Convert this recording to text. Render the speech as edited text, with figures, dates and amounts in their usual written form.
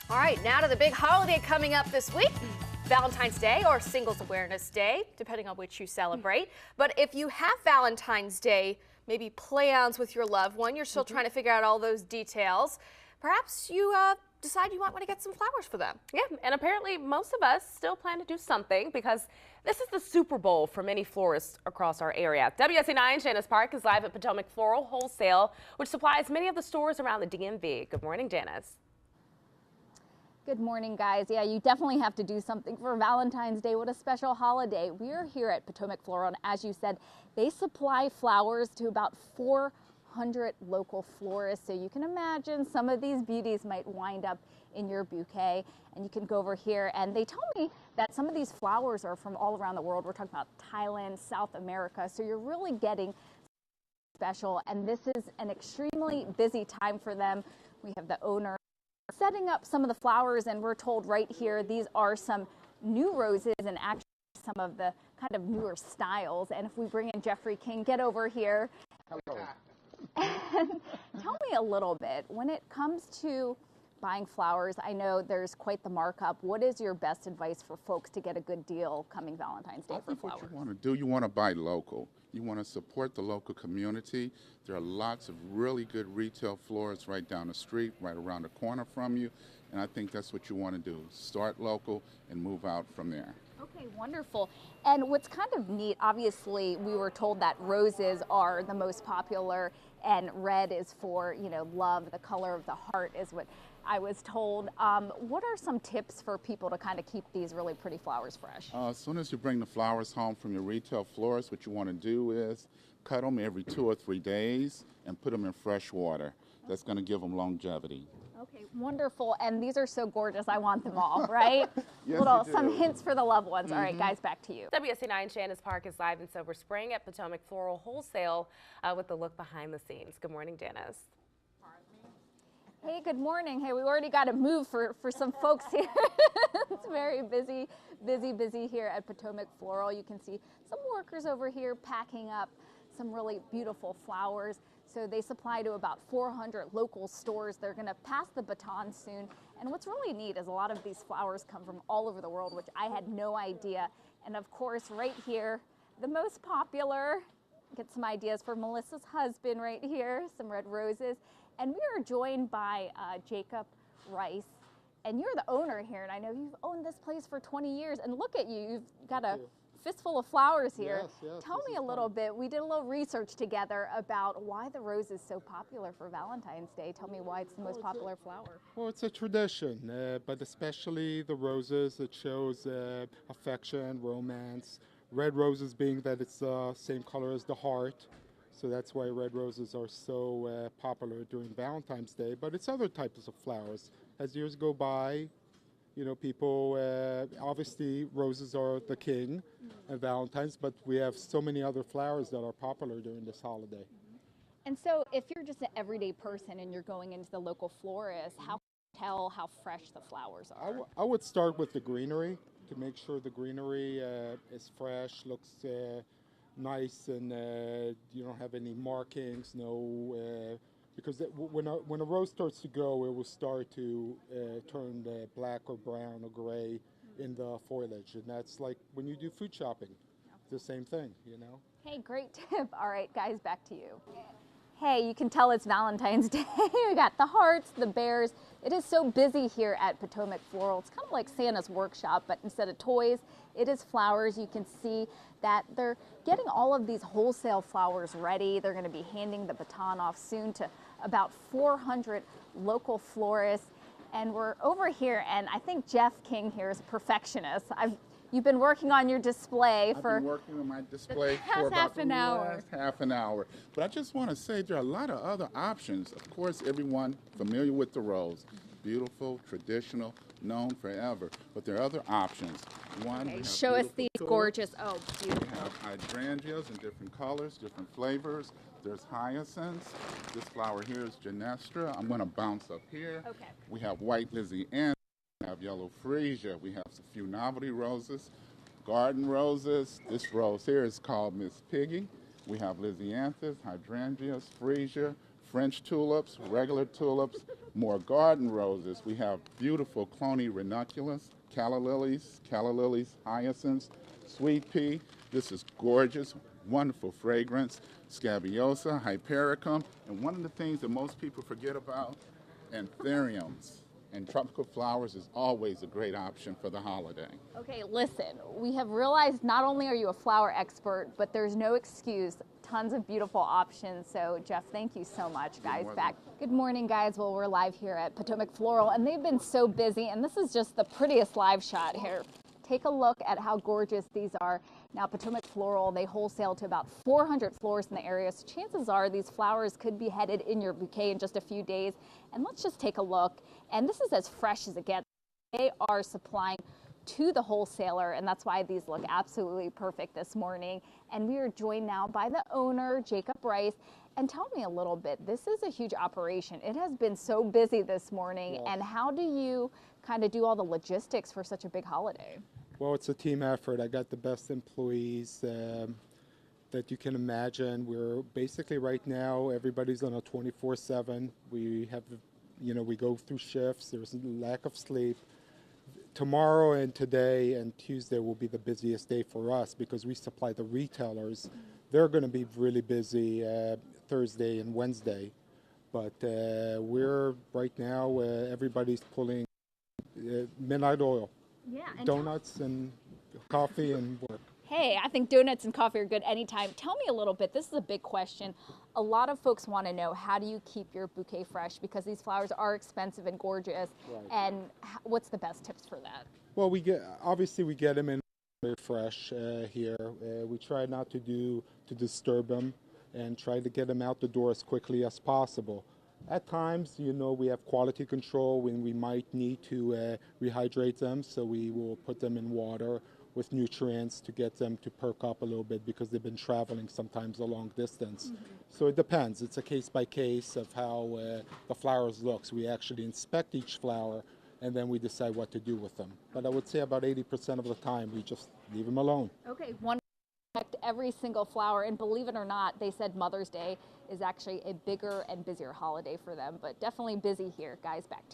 All right, now to the big holiday coming up this week. Valentine's Day or Singles Awareness Day, depending on which you celebrate. But if you have Valentine's Day, maybe plans with your loved one, you're still trying to figure out all those details. Perhaps you decide you might want to get some flowers for them. Yeah, and apparently most of us still plan to do something because this is the Super Bowl for many florists across our area. WSC9 Janice Park is live at Potomac Floral Wholesale, which supplies many of the stores around the DMV. Good morning, Janice. Good morning, guys. Yeah, you definitely have to do something for Valentine's Day. What a special holiday. We are here at Potomac Floral, and as you said, they supply flowers to about 400 local florists. So you can imagine some of these beauties might wind up in your bouquet. And you can go over here, and they tell me that some of these flowers are from all around the world. We're talking about Thailand, South America. So you're really getting special, and this is an extremely busy time for them. We have the owner setting up some of the flowers, and we're told right here these are some new roses and actually some of the kind of newer styles. And if we bring in Jeffrey King, get over here. Hello. And tell me a little bit, when it comes to buying flowers, I know there's quite the markup. What is your best advice for folks to get a good deal coming Valentine's Day for flowers? What you want to do, you want to buy local. You want to support the local community. There are lots of really good retail florists right down the street, right around the corner from you, and I think that's what you want to do. Start local and move out from there. Okay, wonderful. And what's kind of neat, obviously, we were told that roses are the most popular and red is for, you know, love. The color of the heart is what I was told. What are some tips for people to kind of keep these really pretty flowers fresh? As soon as you bring the flowers home from your retail florist, what you want to do is cut them every 2 or 3 days and put them in fresh water. That's going to give them longevity. Okay, wonderful. And these are so gorgeous. I want them all, right? Yes, some hints for the loved ones. All right, guys, back to you. WSC9 Janice Park is live in Silver Spring at Potomac Floral Wholesale with a look behind the scenes. Good morning, Janice. Hey, good morning. Hey, we already got to move for some folks here. It's very busy here at Potomac Floral. You can see some workers over here packing up some really beautiful flowers. So they supply to about 400 local stores. They're going to pass the baton soon. And what's really neat is a lot of these flowers come from all over the world, which I had no idea. And of course, right here, the most popular, get some ideas for Melissa's husband right here, some red roses. And we are joined by Jacob Rice. And you're the owner here, and I know you've owned this place for 20 years. And look at you, you've got a fistful of flowers here. Yes, Tell me a little bit. We did a little research together about why the rose is so popular for Valentine's Day. Tell me why it's the most popular flower. Well, it's a tradition, but especially the roses, it shows affection, romance. Red roses being that it's the same color as the heart. So that's why red roses are so popular during Valentine's Day. But it's other types of flowers. As years go by, you know, people, obviously roses are the king at Valentine's, but we have so many other flowers that are popular during this holiday. And so if you're just an everyday person and you're going into the local florist, how can you tell how fresh the flowers are? I would start with the greenery to make sure the greenery is fresh, looks nice, and you don't have any markings, because when a rose starts to go, it will start to turn black or brown or gray in the foliage, and that's like when you do food shopping. It's the same thing, you know. Hey, great tip. All right, guys, back to you. Hey, you can tell it's Valentine's Day. We got the hearts, the bears. It is so busy here at Potomac Floral. It's kind of like Santa's workshop, but instead of toys, it is flowers. You can see that they're getting all of these wholesale flowers ready. They're going to be handing the baton off soon to about 400 local florists. And we're over here, and I think Jeff King here is a perfectionist. You've been working on your display for... I've been working on my display for about the last half an hour. But I just want to say there are a lot of other options. Of course, everyone familiar with the rose. Beautiful, traditional, known forever. But there are other options. One, okay, show us these gorgeous, oh, beautiful. We have hydrangeas in different colors, different flavors. There's hyacinths. This flower here is Genestra. I'm going to bounce up here. Okay. We have white Lizzie Ann. We have yellow freesia. We have a few novelty roses, garden roses. This rose here is called Miss Piggy. We have Lysianthus, hydrangeas, freesia, French tulips, regular tulips, more garden roses. We have beautiful clone ranunculus, calla lilies, hyacinths, sweet pea. This is gorgeous, wonderful fragrance, scabiosa, hypericum, and one of the things that most people forget about, anthuriums. And tropical flowers is always a great option for the holiday. Okay, listen, we have realized not only are you a flower expert, but there's no excuse. Tons of beautiful options. So Jeff, thank you so much, guys. Back. Good morning, guys. Well, we're live here at Potomac Floral, and they've been so busy, and this is just the prettiest live shot here. Take a look at how gorgeous these are. Now, Potomac Floral, they wholesale to about 400 florists in the area, so chances are these flowers could be headed in your bouquet in just a few days. And let's just take a look. And this is as fresh as it gets. They are supplying to the wholesaler, and that's why these look absolutely perfect this morning. And we are joined now by the owner, Jacob Rice. And tell me a little bit, this is a huge operation. It has been so busy this morning. Yes. And how do you kind of do all the logistics for such a big holiday? Well, it's a team effort. I got the best employees that you can imagine. We're basically right now, everybody's on a 24/7. We have, we go through shifts. There's a lack of sleep. Tomorrow and today and Tuesday will be the busiest day for us because we supply the retailers. They're going to be really busy Thursday and Wednesday. But we're right now, everybody's pulling midnight oil. Yeah, and donuts and coffee and work. Hey, I think donuts and coffee are good anytime. Tell me a little bit, this is a big question. A lot of folks want to know, how do you keep your bouquet fresh? Because these flowers are expensive and gorgeous. Right. And what's the best tips for that? Well, we get them in very fresh here. We try not to disturb them and try to get them out the door as quickly as possible. At times, we have quality control when we might need to rehydrate them, so we will put them in water with nutrients to get them to perk up a little bit because they've been traveling sometimes a long distance. Mm-hmm. So it depends. It's a case by case of how the flowers look. So we actually inspect each flower and then we decide what to do with them. But I would say about 80% of the time we just leave them alone. Okay, one every single flower, and believe it or not, they said Mother's Day is actually a bigger and busier holiday for them, but definitely busy here. Guys, back to you.